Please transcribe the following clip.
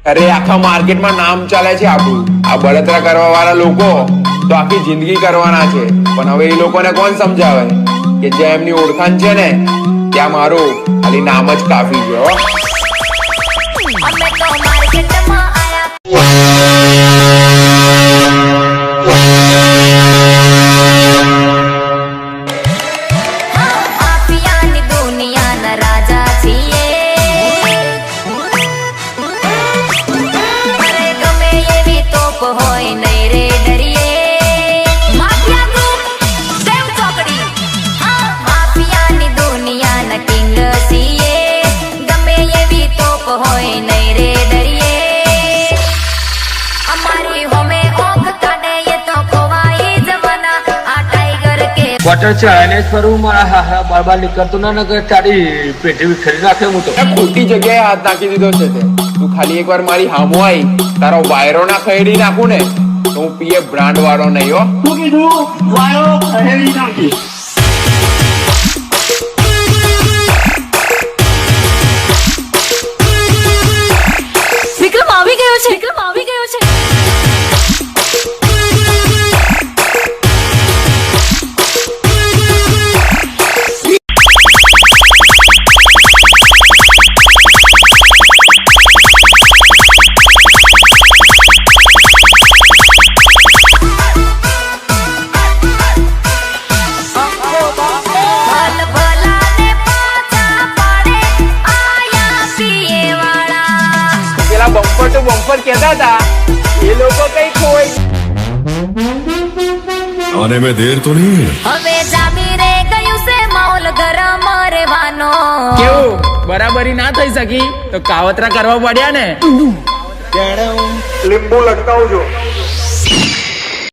અરે આખા માર્કેટમાં નામ ચાલે છે આપણું. આ બળતરા કરવા વાળા લોકો તો આખી જિંદગી કરવાના છે, પણ હવે એ લોકોને કોણ સમજાવે કે જ્યાં એમની ઓળખાણ છે ને ત્યાં મારું ખાલી નામ જ કાફી છે. હો અમે તો માર્કેટમાં આયા માફિયાની દુનિયાના રાજા છીએ. અરે ગમે એવી તોપ હોય નહીં રે ડરીએ. માફિયા ગ્રુપ સેવ ચોકડી. માફિયાની દુનિયાના કિંગ છીએ. ગમે એવી તોપ હોય નહીં રે ડરીએ. અમારી હોમે ઓખ કાઢે એ તો ખોવાઈ જવાના. આ ટાઈગર કે ક્વાર્ટર ચડાઈને જ ફરું. મારા હારા બાર નીકળતો ના નગર તારી પેટી ખરી નાખે હું તો. ખોટી જગ્યાએ હાથ નાખી દીધો છે તે. તું ખાલી એકવાર મારી હામો આવી તારો વાયરો ના ખરીદી નાખું ને તો હું પીએ બ્રાન્ડ વાળો નહીં. હો શું કીધું? વાયો ખહેડી નાખી. વિક્રમ આવી ગયો છે. વિક્રમ આવી ગયો છે. ભલ ભલાને પાછા પાડે આયા પીએ વાળા. પેલા બમ્પર ટુ બમ્પર કહેતા હતા એ લોકો કઈ ખોઈ. आने में देर तो नहीं है? હવે જામી રે ગયું છે માહોલ ગરમ રહેવાનો. કેવું બરાબરી ના થઈ શકી તો કાવતરા કરવા પડ્યા ને. લીંબુ લટકાવજો.